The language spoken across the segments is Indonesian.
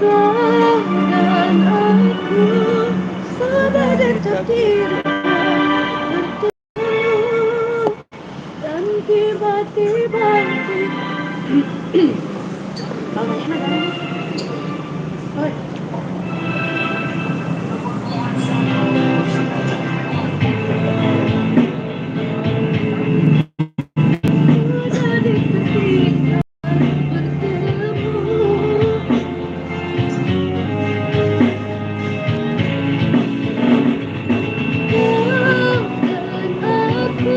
Kau dan aku sudah ditakdirkan bertemu, dan tiba-tiba bangunnya enak kan? Sudah ditakdirkan bertemu. Aku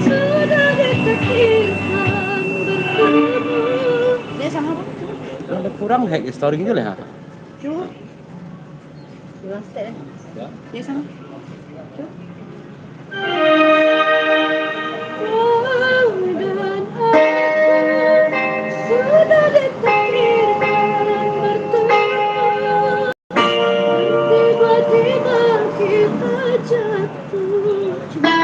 sudah ditakdirkan bertemu. Dia sama apa? Ada kurang hack story gitu lah. Coba. Dua step. Ya. Dia sama. Coba. Kau dan aku sudah ditakdirkan bertemu. Tiba-tiba kita jatuh cinta.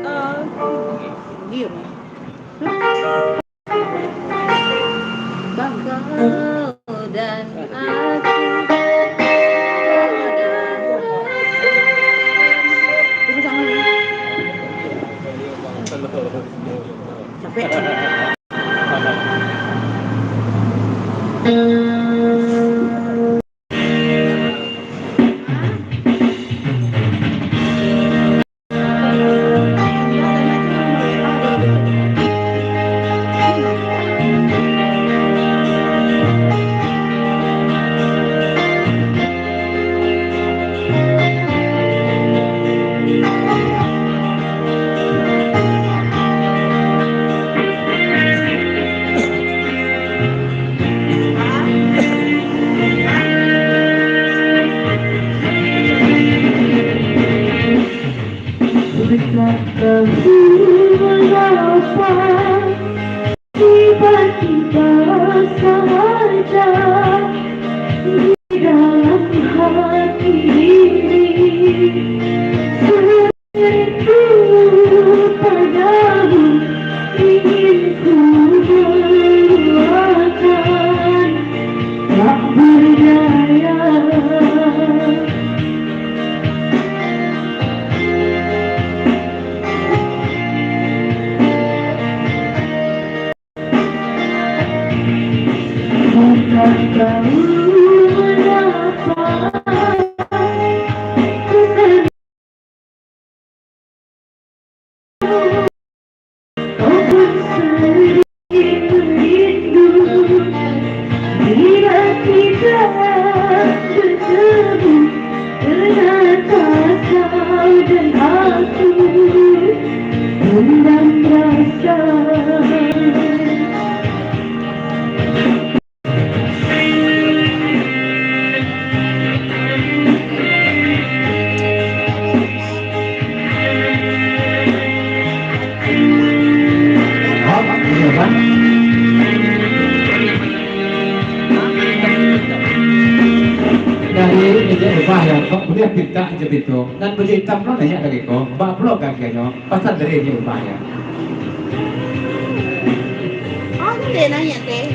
Dan aku diam. Kau dan aku. Itu sama ya. Capek. Tiba-tiba saja di dalam hati ini serindu padamu, ingin ku meluahkan, tak berdaya. Tak tahu mengapa kau pun sendiri merindu. Bila kita bertemu, ternyata kau dan aku pendam rasa. Dari meja ubah ya, kok boleh pinta aja itu. Dan beli hitam lo nanya lagi kok, bak lo kan kayaknya, pasal dari meja ubah ya. Oh, dia nanya teh.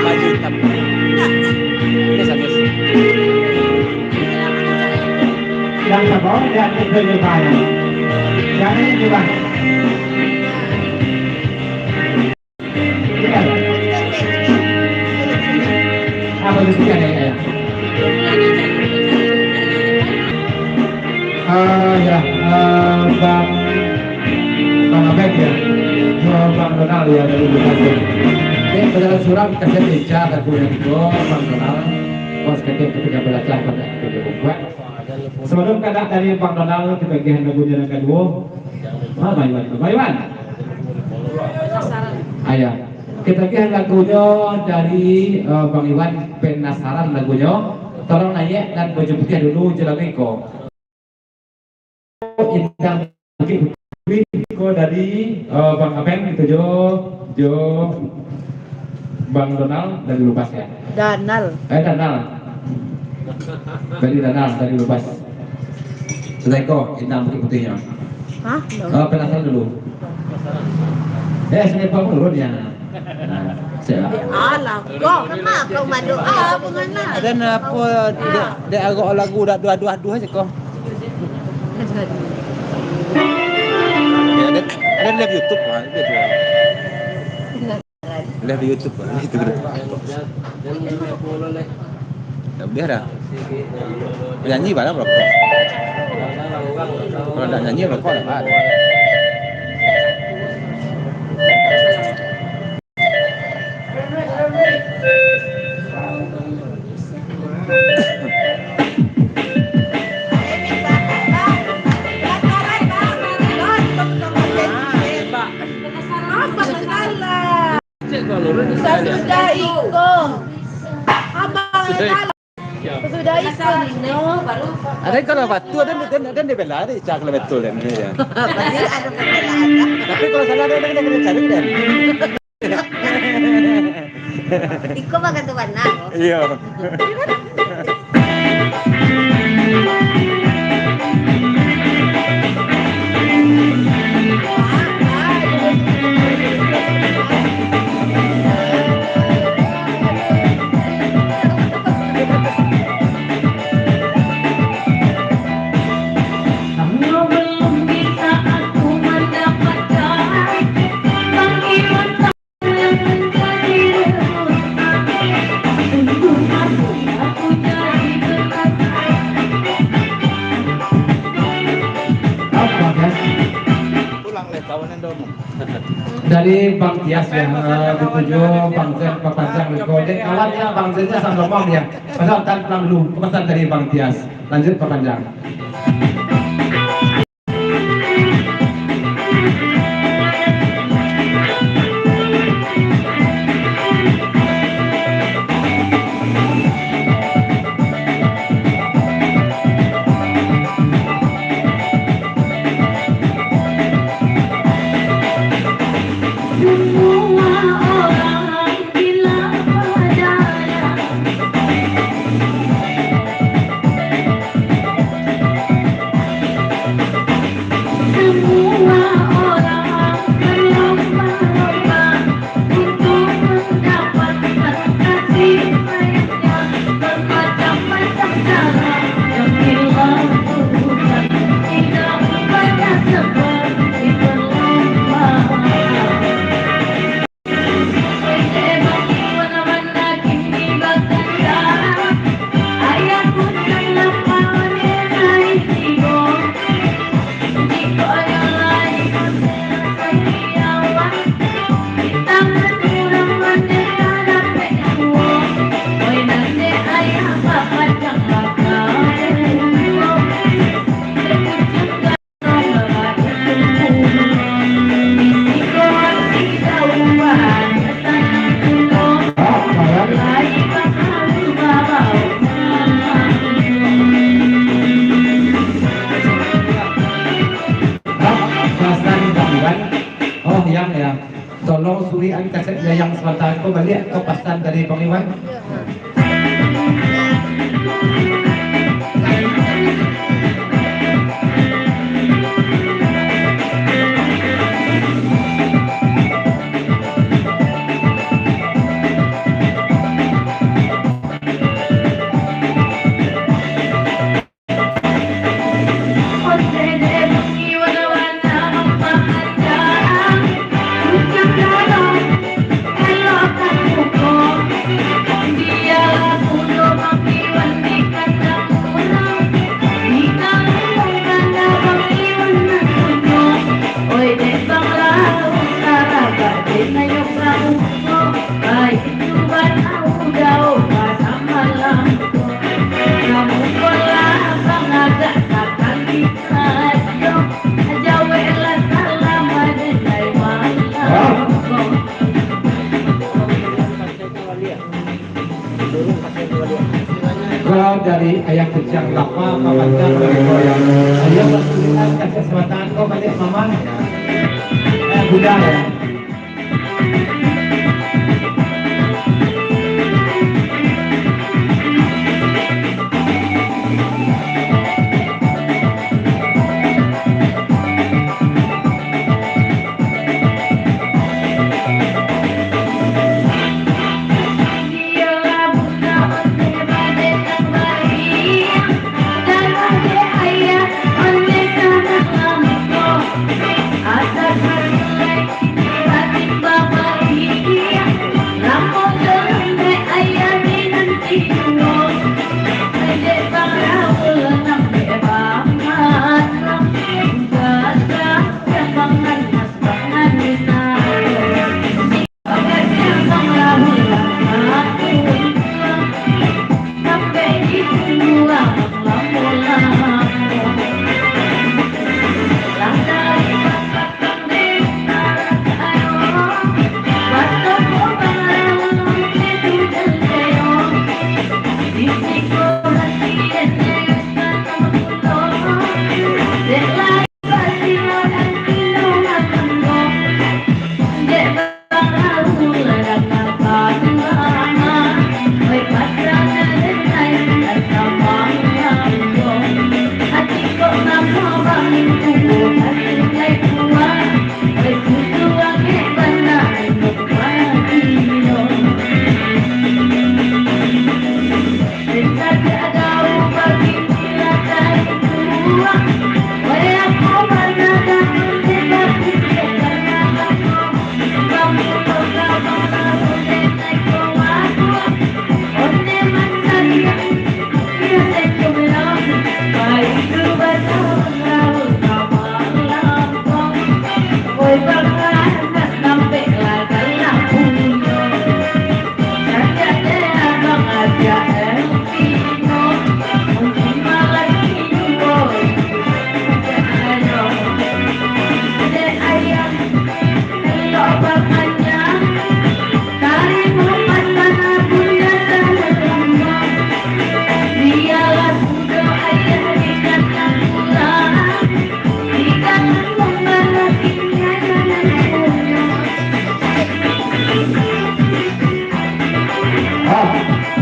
Baju hitam. Ini satu. Yang sabau dia meja ubah ya. Yang ini juga. Apa itu ya? Ya, Bang Abed ya, Bang Donald ya dari Bekasi. Ini pada surat kasih baca dan punya itu Bang Donald, bos ketika belajar pada kedua. Sebelum kata dari Bang Donald kita bagian lagunya yang kedua, Baywan. Ayah, kita bagian lagunya dari Bang Iwan penasaran lagunya. Tolong nanya dan baju putih dulu jelaskan kok. Indah Riko dari Bang Aben itu Jo Bang Donald dari Lukas ya. Danal. Danal. Dari danang, dari lubas. Selesai kok, hitam putih-putihnya. Hah? Penasaran dulu. Sini apa dulu dia. Nah, saya. Alah, kau kenapa kau berdoa mengenai? Ada apa dia agak lagu dah dua aja kok. Ya, ada live YouTube lah, dia jual. Live di YouTube lah, itu gitu. Ya udah dah. Nyanyi barang rokok. Kalau nggak nyanyi rokok apa? Sudah ikut. Abang sudah ikut no. Ada kalau batu ada di bela ada cak lebih betul dan ini ya. Pasti ada perbedaan. Tapi kalau salah ada kena cari dan. Iko makan tuan nak. Iya. Kalau belum bisa aku mendapatkan panggilan yang menjadi untuk aku jadi Apa kan? Pulang leh kawanan dong. Dari Bang Tias yang dituju Bang Zen Pak Panjang Dek kawannya Bang Zennya sama Bang ya. Pasal tan pulang dulu pesan dari Bang Tias. Lanjut Pak Panjang. semua orang bilang padanya semua orang berlomba-lomba untuk mendapatkan kasih sayangnya bermacam-macam cara yang dilakukan tidak banyak seperti berlomba. Oh yang ya, tolong surian kasetnya yang sebentar kau balik kau pasan dari Bang Iwan. Kalau dari ayah kecil lama pamankan dari goyang ayah bersulitan kasih kesempatan kau balik mama Buddha ya.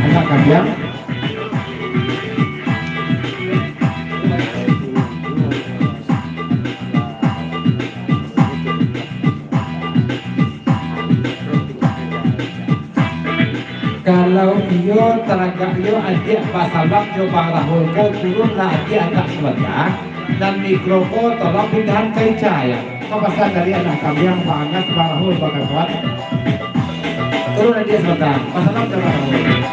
Anak kalian kalau iyo teraga iyo adik pasalak coba rahul ke turun lah adik agak sebentar dan mikrofon tolong pindahan ke cahaya pesan dari anak kami yang banget Bang Rahul bakal kuat turun adik sebentar pasalak coba rahul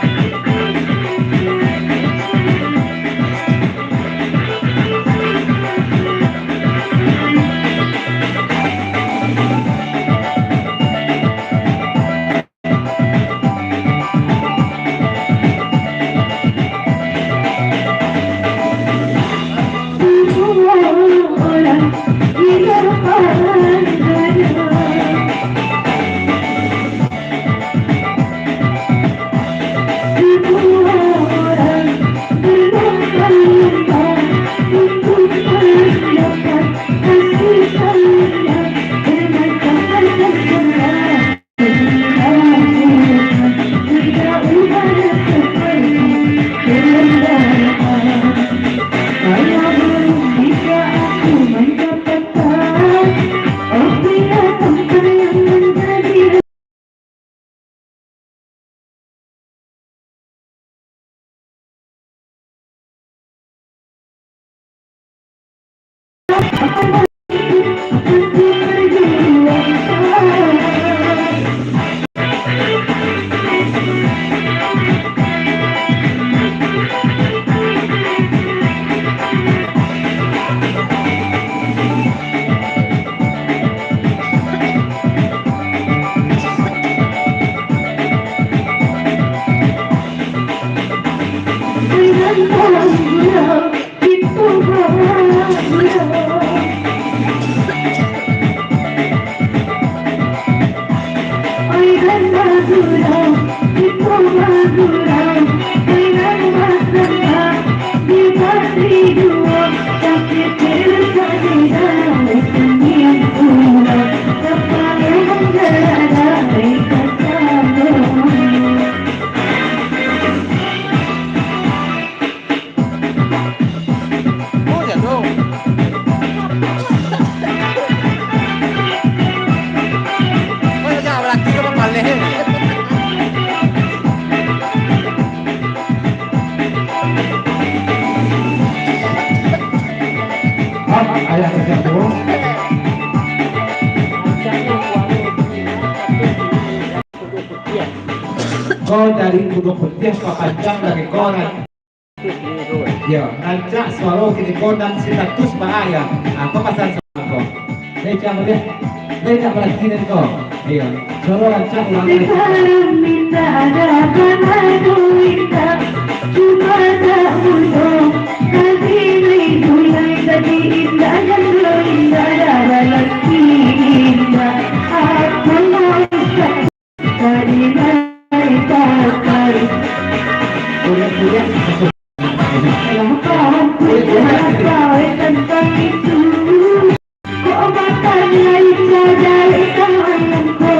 ayah terjatuh kau dari kudu putih ke panjang dari koran ya rancak suara kini kodan sitatus bahaya apa pasal sama kau leca boleh leca berarti dan kau iya suara rancak ulang sekarang minta ada padaku minta cuma tak mudah kasih itu yang tadi indah dan belum indah dalam indah aku mau dari mereka kali udah tentang itu, kok makan lain dari tanganku.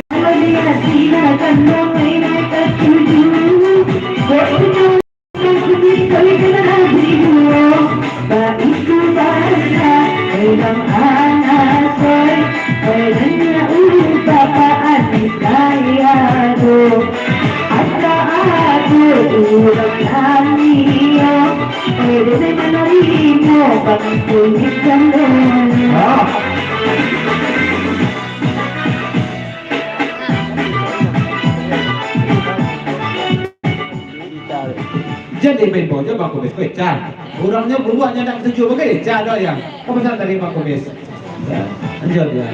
Kalau dia silakan mengenai ketujuh, kok punya sedih kali kena hatimu. Baikku bahasa, memang anak soy, padanya bapaan saya tuh. Asa aku ulang hatinya, pwede menerima pagkulit kamu. Jadi bimbonya Bang Komis pecah. Orangnya buruannya nak setuju pakai pecah dah yang. Apa pesan dari Bang Komis? Ya, lanjut ya.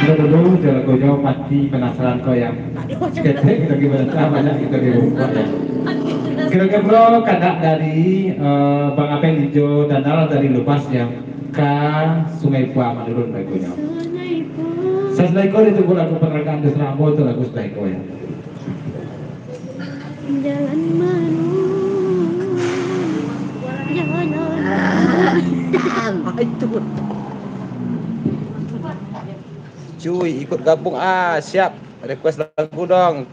Dulu jalan jauh pasti penasaran kau yang ketek kita gimana cara banyak kita di rumah ya. Kira-kira bro kadang dari Bang Apeng Hijau dan Nala dari Lupas yang ke Sungai Pua menurun lagunya. Selaiko itu lagu penerangkan di Serambo itu lagu Selaiko ya. Jalan manu, jalan itu. Cuy, ikut gabung siap. Request lagu dong.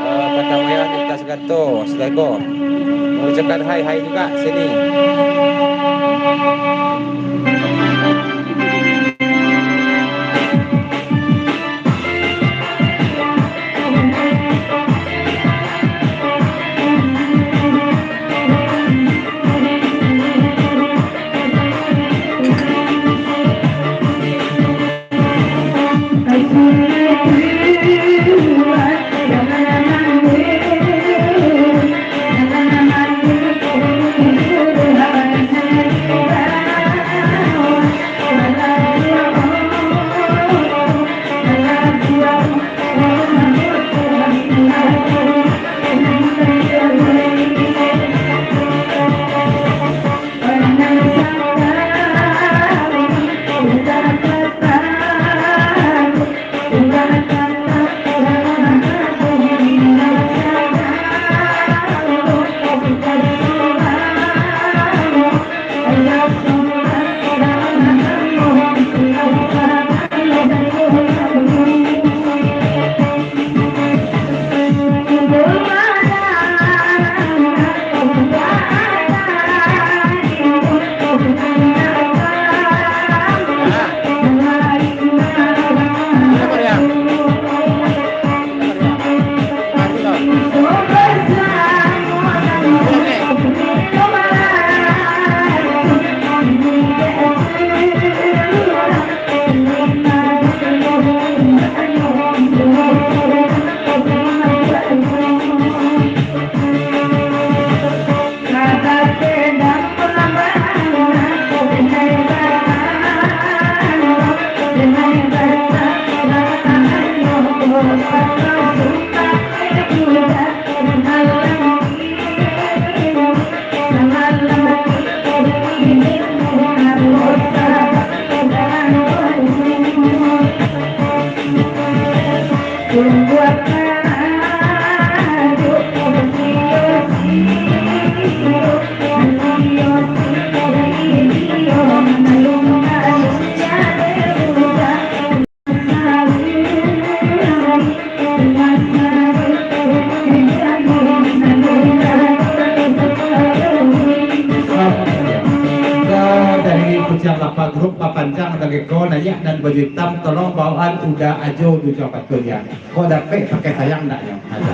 Kata merah di tas ganto, Assalamualaikum. Mau ucapkan hai juga sini. sebagai kau nanya dan baju hitam tolong bawaan udah ajo di coklat kuliah. Kau dapat pakai sayang enggaknya? Ada.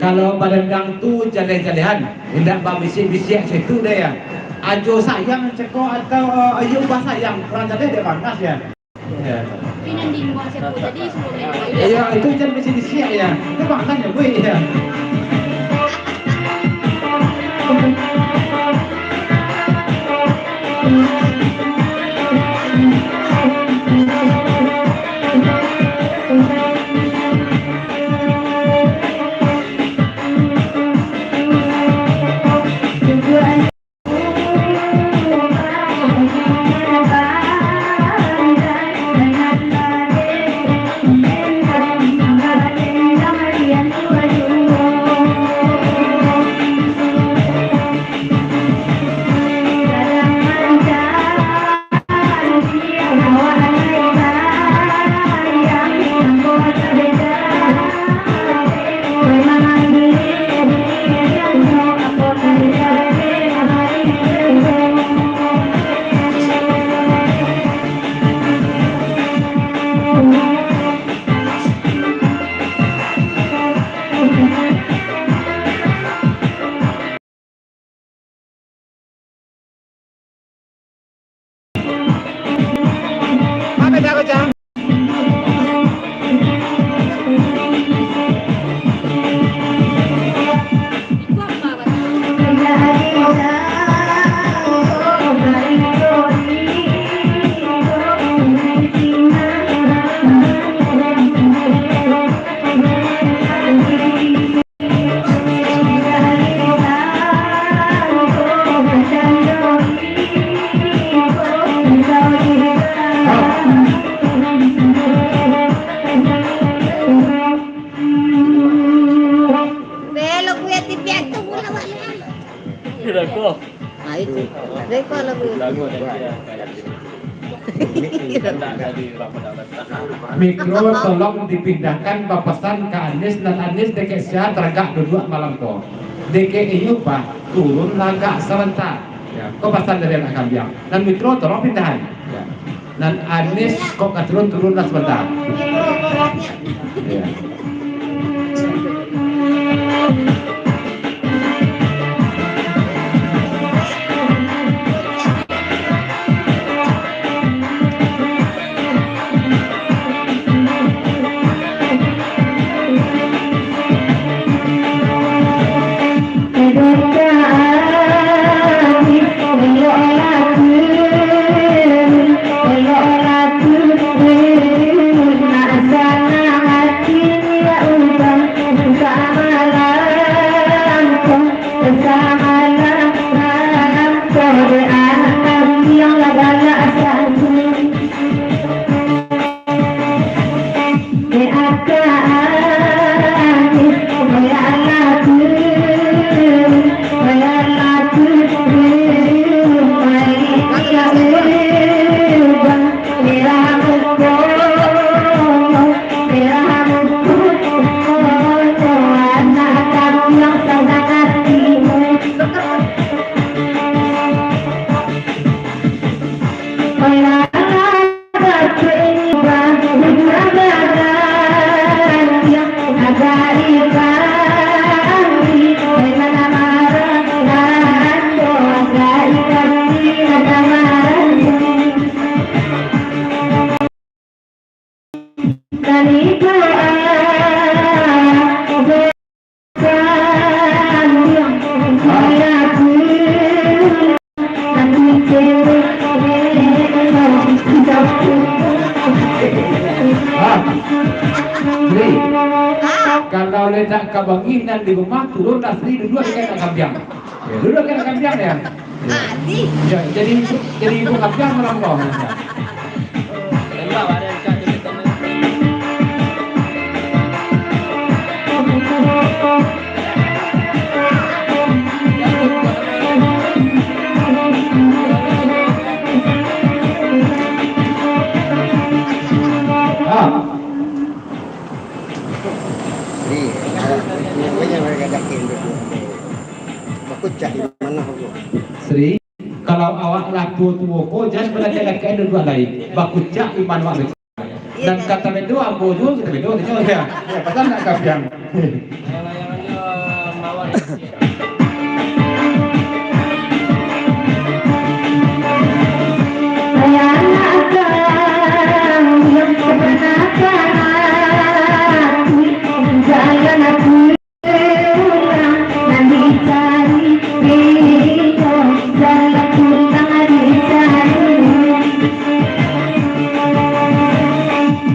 Kalau badan tu jalan-jalan, tidak bisik-bisik situ deh ya. Ajo sayang ceko atau ayo bah sayang orang jadi dia panas ya. Ya. Pinanding mo siya po jadi sebelumnya. Iya itu jangan bisik-bisik ya. Itu makan ya gue ya. Belok gue tipiak tuh mula wala. Kira-kira. Nah itu. Reko lagu. Lagu dari Mikro tolong dipindahkan bapasan ke Anis dan Anis deke sia teragak duduk malam to. Deke ieu bah turun lagak sebentar. Ya, kok pasan dari anak kambiang. Dan mikro tolong pindahan. Ya. Dan Anis kok turun lah sebentar. Ya. Kalau ledak kebanginan di rumah turun asli dua kayak kambiang. Ya, dulu kayak kambiang ya. Adi. Ya, jadi ibu kambiang merambau. Enggak ada yang kacau itu. Nih, pokoknya mereka yakin dulu. Aku cari mana aku. Sri, kalau awak laku tuwo jangan belajar kayak dua lain. Bakucak iman wak. Dan kata bedo ambo juga kita bedo ya. Ya, pasal nak kambiang. Layangannya mawar.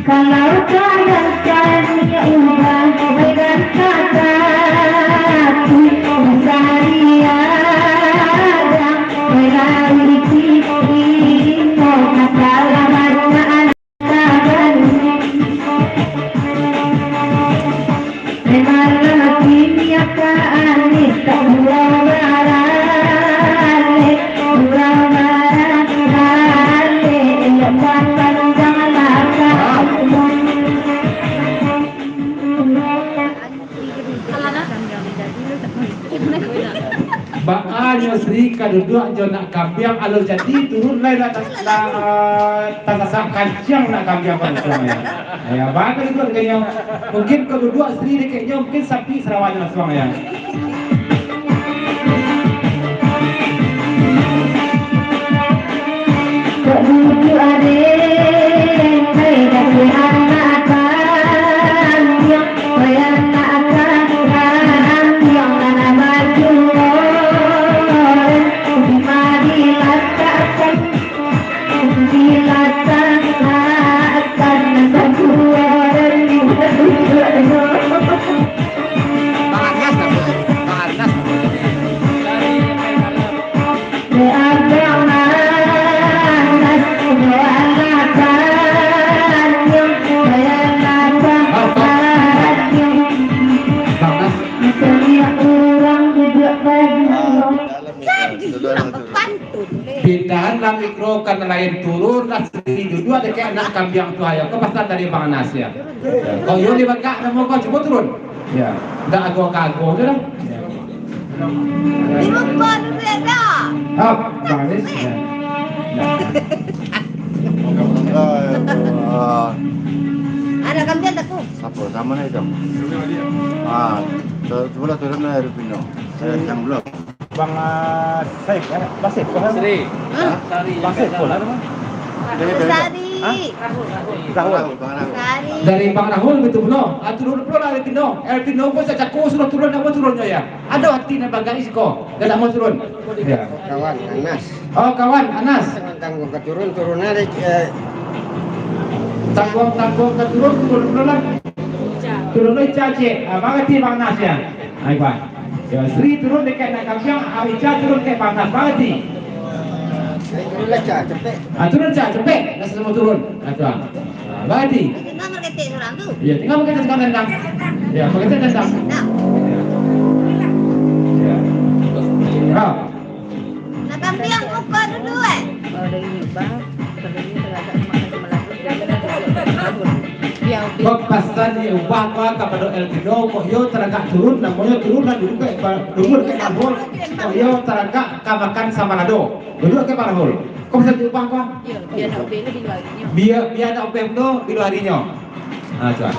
Kalau kadang ya ubah dengan kata mencari ada melalui mau kata lamaan kabar memang kimia kaanis tak murah barale murah barale lepas panjang laka Baanyo Sri kaduduk jo nak kambiang alur jadi turun lai lah tak kancang nak kambiang pada semuanya. Ya, bagus itu kayaknya. Mungkin kaduduk Sri kayaknya mungkin sapi Sarawaknya semuanya. Kebuju adek, hai dari anak yang yang mana maju, dilatakan ikro kan lain turun lah di dua dekat nak kambiang tu ayo kepasan dari Bang Anas ya. Kau yo di bagak nama kau coba turun. Ya, dah aku kago tu dah. Di muka dulu ya dah. Hap, Bang Anas. Ya. Ada kambian tak ku? Apa sama nih dong? Sebelah turun dari Pino. Saya yang belum. Bang Saif ya, Basif kok. Sri. Hah? Sari. Bang Saif pula ada mah. Sari. Rahul. Sari. Dari Bang Rahul gitu no. Turun pula dari Pino. Pino pun saya cakap suruh turun, nak mau turunnya ya. Ada hati nak bagai siko. Dah mau turun. Ya. Kawan Anas. Oh kawan Anas. Tanggung ke turun ada Tanggung ke turun lah. Turun lagi cace. Bangati Bang Anas ya. Hai Pak. Ya Sri turun dekat nak kampiang, Awica turun dekat Bang Anas. Bangati. turun lecah cepet. Turun cak cepet. Dah semua turun. Tuan. Bangati. Kita merketik orang tu. Ya tinggal pakai sekarang tendang. Ya pakai tendang. Nah, Ya. Ah. nak kambiang muka dulu eh. Kok pasal dia ubah kepada El Pino, kok yo teragak turun, namanya turun dan duduk ke duduk ke Parhol, kok yo teragak kamakan sama Lado, duduk ke Parhol. Kok bisa diubah kok? Biar ada OPM tu di harinya. Coba.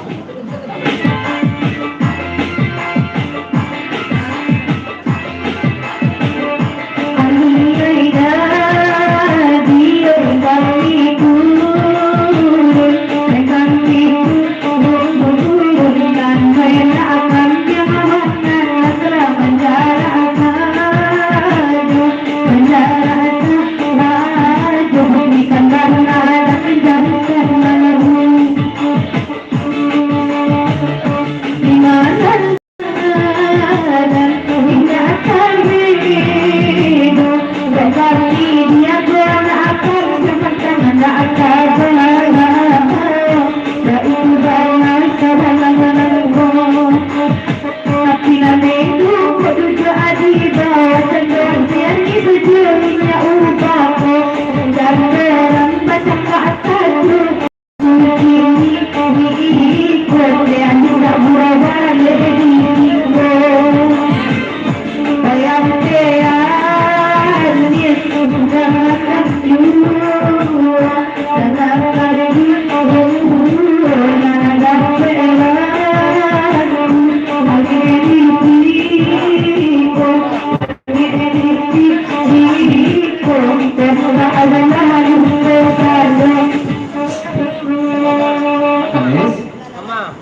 Mama.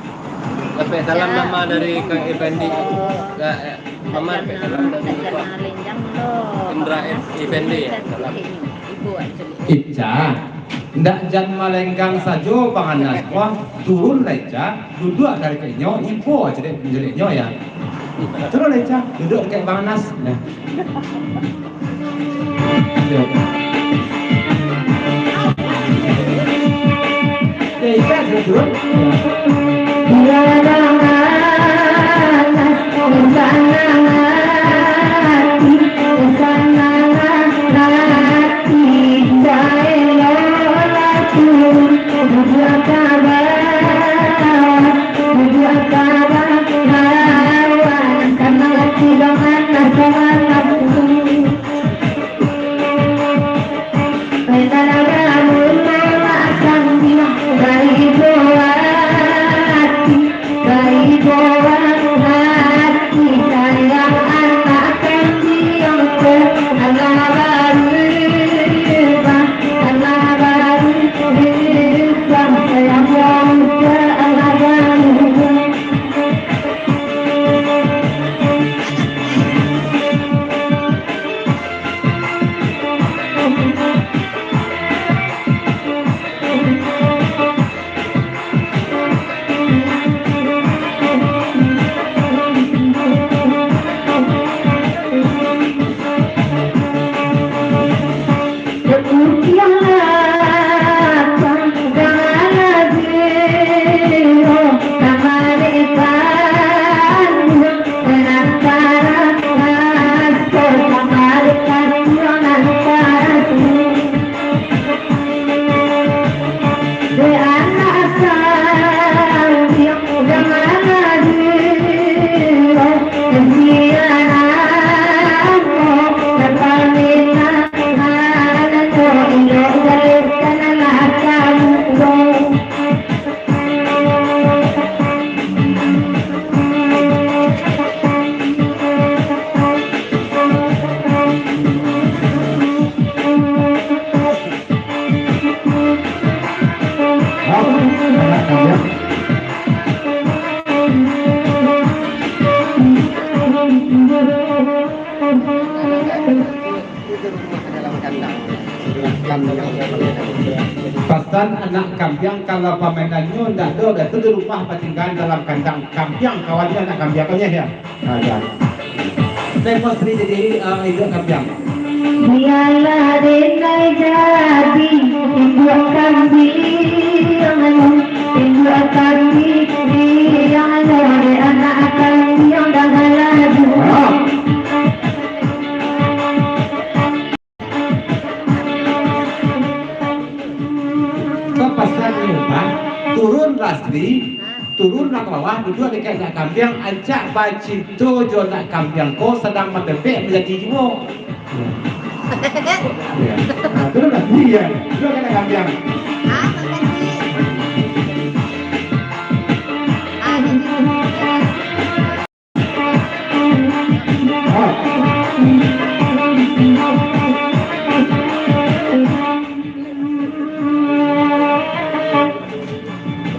Sampai salam nama dari Kang Effendi. Mama sampai salam dari Pak Indra Effendi ya. Salam. Ica, ndak jan malenggang sajo panganas wah turun leca, duduk dari kenyo, info aja deh menjeliknya ya. Turun leca, duduk kayak panganas. Nah. Ya, Ica turun. anak kampiang. Itu rumah ke dalam kandang. Kandang. Pasan anak kampiang kalau pemainannya ndak ada itu di rumah tinggal dalam kandang kampiang kawannya anak kampiangnya ya. Ada. Saya sering jadi itu kampiang. Biarlah denai jadi buat kambing buat kambing yang ada anak kambing yang dah lalu. Pasan rumah turun Rasri turun nak bawah duduk dekat nak kampiang ajak bacito jo nak kampiang ko sedang mentepek menjadi jimo. Ya. Nah, turun Rasri ya. Duduk dekat nak kampiang.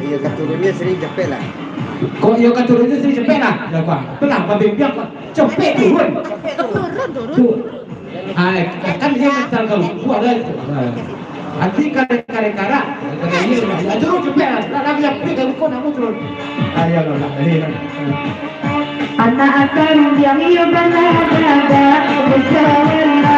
Ya keturunnya sering cepet lah. Kok yo keturunnya sering cepet lah. Ya Pak. Belah babimpiang kok cepet turun. Tuh. Kan dia mental kau buat dah. Nanti kare kara. Turun cepet lah. Nak biar pergi kalau kau nak turun. Ya lo nak ini. Anak akan yang ia berada bersama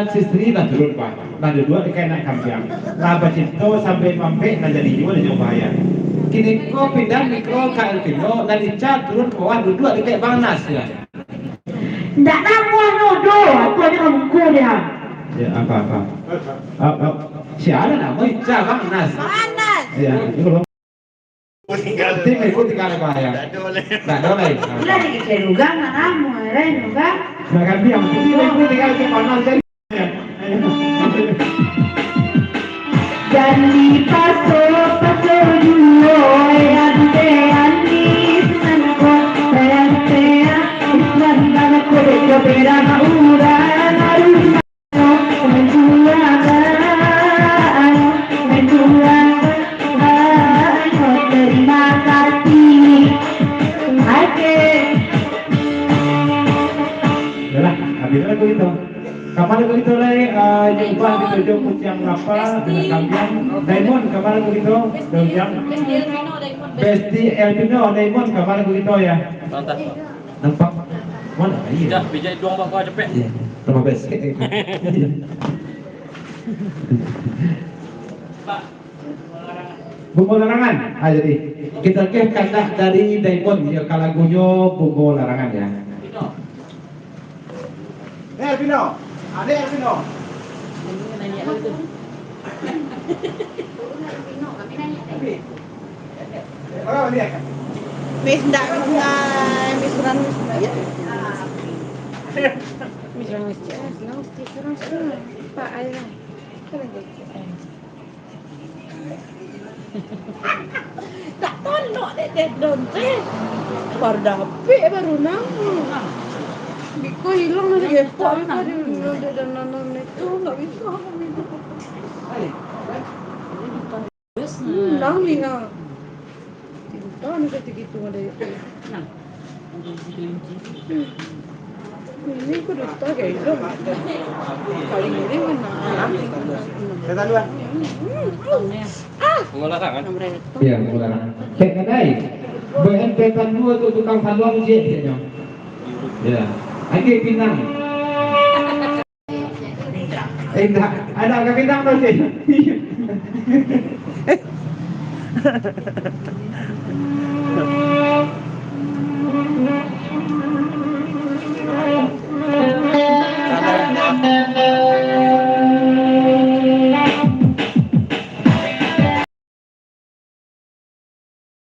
dan sisri dah turun Pak. Dan dua dekat nak kampiang. Laba cinta sampai mampek dan jadi jiwa dan bahaya. Kini kau pindah mikro ke Elvino dan dicat turun ke bawah duduk dekat Bang Nas ya. Ndak nama nuduh, aku ada ngomongku dia. Ya apa. Siapa nama Ica Bang Nas? Mana? Ya, itu belum. Tim ikut tinggal bahaya. Tak boleh. Bila dikasih lugang, nama lain lugang. Nah kampiang, tim ikut tinggal ke Bang Nas jadi. Jadi paso dulu yang teanis nanko saya isman kana kode jopera maura naruna terima kasih. Yalah, habis lagu itu. Kapan lagu itu lagi jumpa di tujuh kucing apa dengan kampiang Diamond kapan lagu itu yang Besti Elvino Diamond kapan lagu itu ya Mantap. nampak mana iya Dah, bijak duang bakal cepet. iya tambah best Bungo larangan jadi kita ke kata dari Diamond ya kalau lagunya bungo larangan ya Elvino. Ada Elvino. Oh, lihat. Miss ndak Miss Ran ya. Miss Ran Pak Aira. Tak tolok dek dompet. Pardape baru nama. Biko hilang nanti gepok tadi dan nanon itu nggak bisa kami itu. Nang liha. Tahu nih ketika itu ada itu. Ini aku udah tahu kayak itu. Paling ini mana? Saya duluan. Mengolah kan? Iya, mulai. Cek kedai. BNP kan dua tuh tukang saluang sih, ya. Lagi Pinang. Enggak, ada ke Pinang tuh sih.